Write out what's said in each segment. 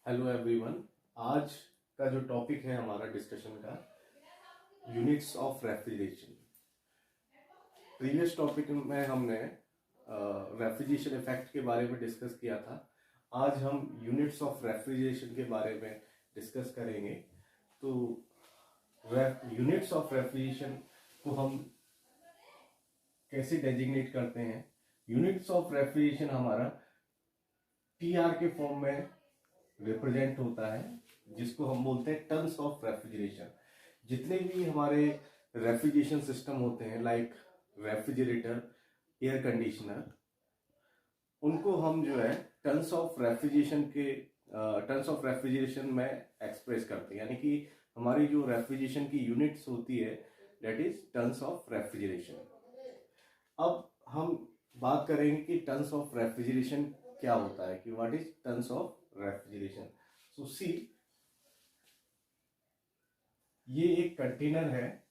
Hello everyone. आज का जो टॉपिक है हमारा डिस्कशन का, units of refrigeration. Previous topic में हमने रेफ्रिजरेशन इफेक्ट के बारे में डिस्कस किया था। आज हम यूनिट्स ऑफ रेफ्रिजरेशन के बारे में डिस्कस करेंगे। तो यूनिट्स ऑफ रेफ्रिजरेशन को हम कैसे डेजिग्नेट करते हैं? यूनिट्स ऑफ रेफ्रिजरेशन हमारा टीआर के फॉर्म में रिप्रेजेंट होता है, जिसको हम बोलते हैं टन्स ऑफ रेफ्रिजरेशन। जितने भी हमारे रेफ्रिजरेशन सिस्टम होते हैं, लाइक रेफ्रिजरेटर, एयर कंडीशनर, उनको हम जो है टन्स ऑफ रेफ्रिजरेशन में एक्सप्रेस करते हैं। यानी कि हमारी जो रेफ्रिजरेशन की यूनिट्स होती है, that is tons of refrigeration. अब हम बात करेंगे कि टन्स ऑफ रेफ्रिजरेशन क्या होता है, कि what is tons of refrigeration. So see, ये एक कंटेनर है।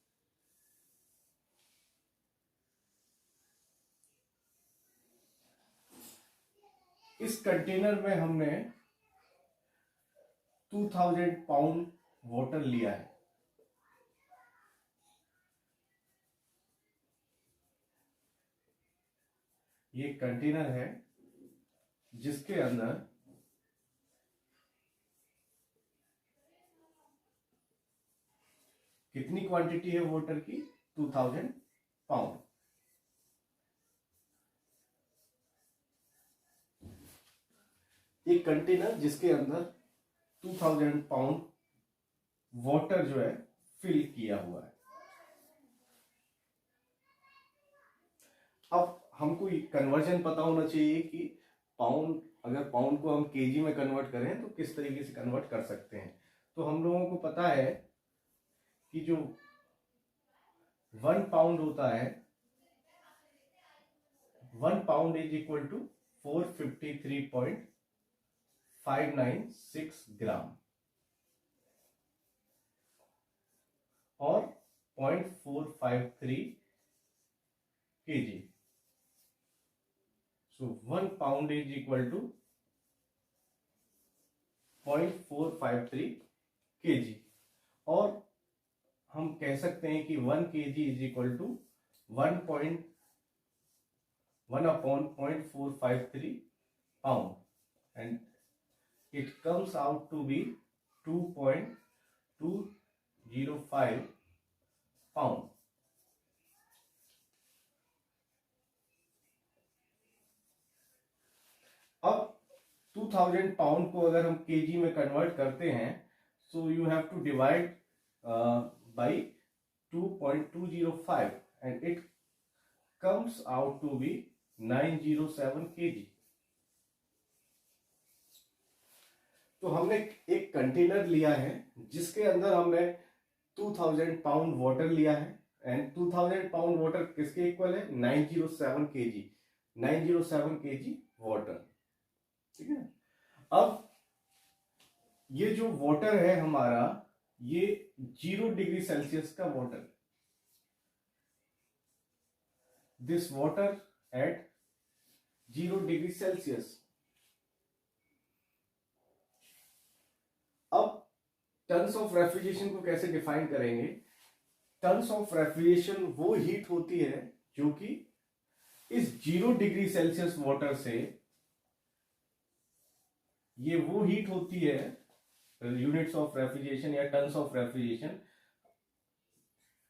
इस कंटेनर में हमने 2000 पाउंड वाटर लिया है। ये कंटेनर है जिसके अंदर कितनी क्वांटिटी है वाटर की? 2000 पाउंड। एक कंटेनर जिसके अंदर 2000 पाउंड वाटर जो है फिल किया हुआ है। अब हमको कन्वर्जन पता होना चाहिए कि पाउंड, अगर पाउंड को हम केजी में कन्वर्ट करें तो किस तरीके से कन्वर्ट कर सकते हैं। तो हम लोगों को पता है कि जो 1 पाउंड होता है, 1 पाउंड इज इक्वल टू 453.596 ग्राम और 0.453 kg। So 1 pound is equal to 0.453 kg। और हम कह सकते हैं कि 1 kg is equal to 1/0.453 pound, and it comes out to be 2.205 pound। अब 2000 पाउंड को अगर हम केजी में कन्वर्ट करते हैं, so you have to divide by 2.205 and it comes out to be 907 kg। तो हमने एक कंटेनर लिया है जिसके अंदर हमने 2000 पाउंड वाटर लिया है, एंड 2000 पाउंड वाटर किसके इक्वल है? 907 kg। 907 kg वाटर, ठीक है। अब ये जो वाटर है हमारा, ये 0 डिग्री सेल्सियस का water, this water at 0 degree Celsius. अब टन्स ऑफ रेफ्रिजरेशन को कैसे डिफाइन करेंगे? टन्स ऑफ रेफ्रिजरेशन वो हीट होती है जो कि इस 0 डिग्री सेल्सियस वाटर से, ये वो हीट होती है, यूनिट्स ऑफ रेफ्रिजरेशन या turns of refrigeration.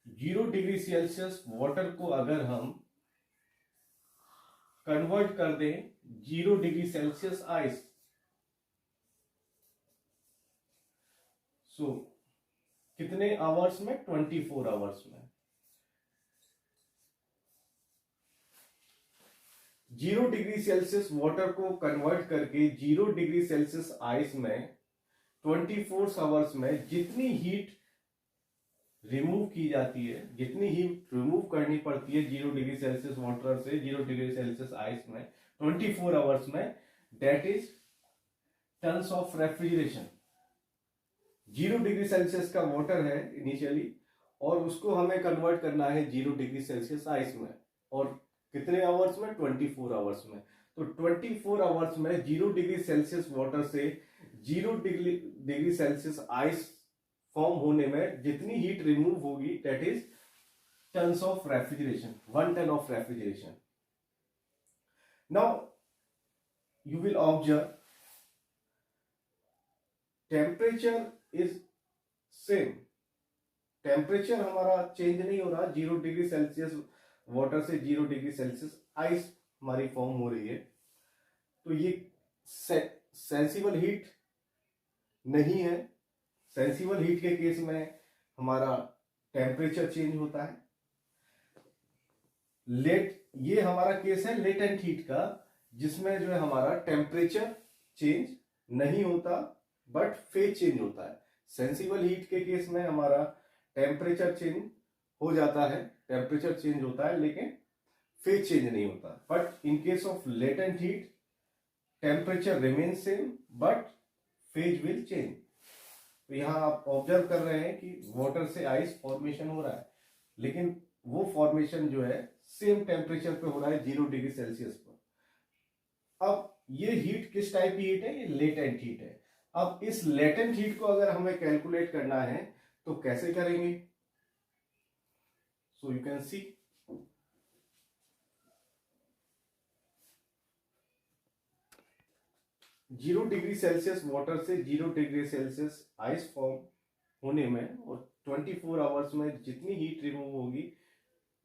0 degree Celsius water को अगर हम कन्वर्ट कर दें 0 डिग्री सेल्सियस आइस, सो कितने आवर्स में? 24 आवर्स में। 0 डिग्री सेल्सियस वाटर को कन्वर्ट करके 0 डिग्री सेल्सियस आइस में 24 आवर्स में जितनी हीट रिमूव की जाती है, जितनी हीट रिमूव करनी पड़ती है 0 डिग्री सेल्सियस वाटर से 0 डिग्री सेल्सियस आइस में 24 आवर्स में, that is tons of refrigeration. 0 degree Celsius का वाटर है इनिशियली, और उसको हमें कन्वर्ट करना है 0 डिग्री सेल्सियस आइस में, और कितने आवर्स में? 24 आवर्स में। तो 24 आवर्स में 0 डिग्री सेल्सियस वाटर से 0 डिग्री सेल्सियस आइस फॉर्म होने में जितनी हीट रिमूव होगी that is tons of refrigeration, 1 ton of refrigeration. Now you will observe temperature is same. Temperature हमारा चेंज नहीं हो रहा. 0 डिग्री सेल्सियस वाटर से 0 डिग्री सेल्सियस आइस हमारी फॉर्म हो रही है. तो ये सेंसिबल हीट नहीं है. सेंसिबल हीट के केस में हमारा टेम्परेचर चेंज होता है. ये हमारा केस है लेटेंट हीट का, जिसमें जो है हमारा टेम्परेचर चेंज नहीं होता बट फेज चेंज होता है. सेंसिबल हीट के केस में हमारा टेम्परेचर चेंज हो जाता है, टेम्परेचर चेंज होता है लेकिन फेज चेंज नहीं होता. But in case of latent heat temperature remain same but phase will change. तो यहां आप ऑब्जर्व कर रहे हैं कि वाटर से आइस फॉर्मेशन हो रहा है, लेकिन वो फॉर्मेशन जो है सेम टेम्परेचर पे हो रहा है 0 डिग्री सेल्सियस पर. अब ये हीट किस टाइप की हीट है? ये लेटेंट हीट है. अब इस लेटेंट हीट को अगर हमें कैलकुलेट करना है तो कैसे करेंगे? So you can see 0 degree Celsius water से 0 डिग्री सेल्सियस आइस फॉर्म होने में और 24 आवर्स में जितनी हीट रिमूव होगी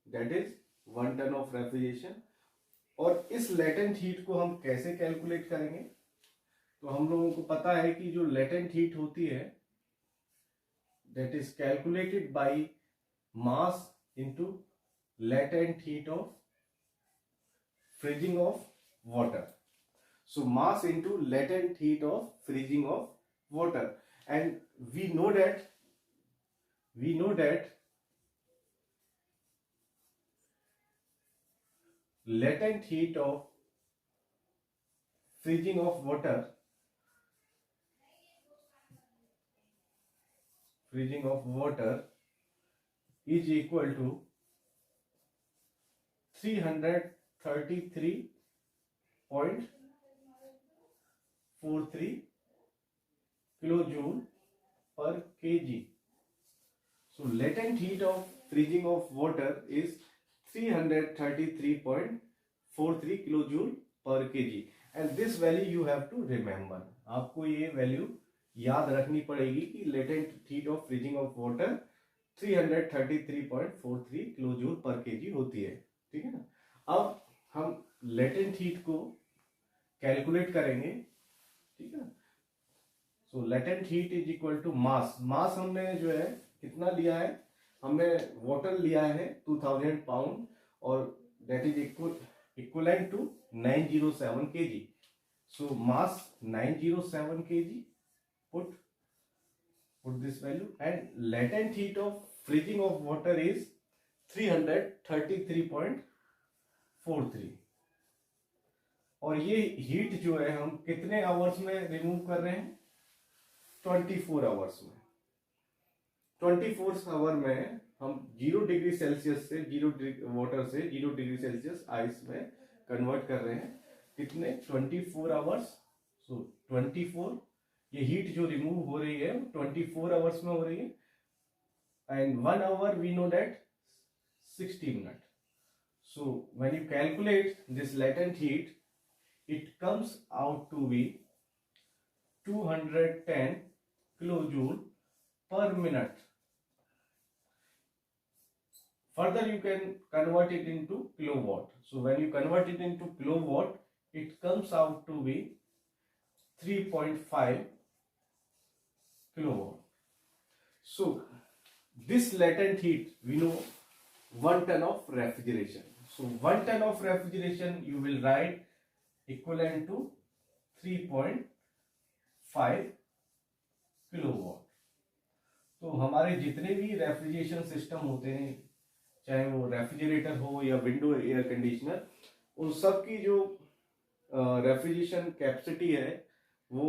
that is 1 ton of refrigeration. और इस लेटेंट हीट को हम कैसे कैलकुलेट करेंगे? तो हम लोगों को पता है कि जो लेटेंट हीट होती है that is calculated by mass into latent heat of freezing of water. So mass into latent heat of freezing of water, and we know that latent heat of freezing of water is equal to 333.43 kilojoule per kg. So latent heat of freezing of water is 333.43 kilojoule per kg, and this value you have to remember. आपको ये value याद रखनी पड़ेगी कि latent heat of freezing of water 333.43 kilojoule पर KG होती है. ठीक है ना? अब हम लेटेंट हीट को कैलकुलेट करेंगे. ठीक है ना? So latent heat is equal to mass. Mass हमने जो है कितना लिया है? हमने वाटर लिया है 2000 पाउंड और that is equivalent to 907 kg. So mass 907 kg. put this value, and latent heat of freezing of water is 333.43. और ये हीट जो है हम कितने आवर्स में रिमूव कर रहे हैं? 24 आवर्स में. 24 आवर में हम 0 डिग्री सेल्सियस से 0 डिग्री सेल्सियस आइस में कन्वर्ट कर रहे हैं. कितने? 24 आवर्स. सो 24, ये हीट जो रिमूव हो रही है 24 आवर्स में हो रही है, and 1 hour we know that 60 minute. So when you calculate this latent heat it comes out to be 210 kilojoule per minute. Further you can convert it into kilowatt. So when you convert it into kilowatt, it comes out to be 3.5 kilowatt. So this latent heat, we know 1 ton of refrigeration. So 1 ton of refrigeration you will write equivalent to 3.5 kilowatt. तो हमारे जितने भी refrigeration system होते हैं, चाहे वो refrigerator हो या विंडो एयर कंडीशनर, उन सब की जो रेफ्रिजरेशन कैपेसिटी है वो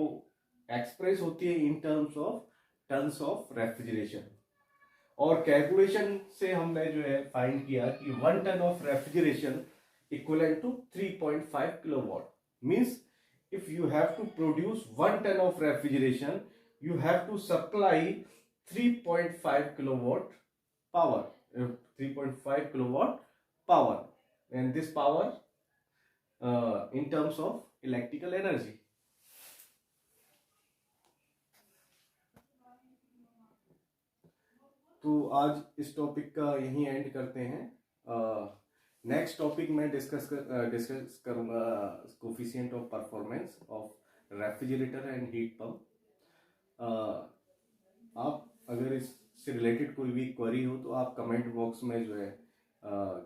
एक्सप्रेस होती है in terms of turns of refrigeration. और कैलकुलेशन से हमने जो है फाइंड किया कि 1 ton of refrigeration equivalent to 3.5 kilowatt. Means if you have to produce 1 ton of refrigeration, you have to supply 3.5 kilowatt power. 3.5 kilowatt power, and this power in terms of electrical energy. तो आज इस topic का यहीं and करते हैं. Next topic में discuss करूंगा coefficient of performance of refrigerator and heat pump. आप अगर इससे रिलेटेड कोई भी क्वेरी हो तो आप कमेंट बॉक्स में जो है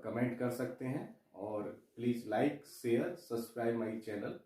कमेंट कर सकते हैं. और please like, share, subscribe my channel.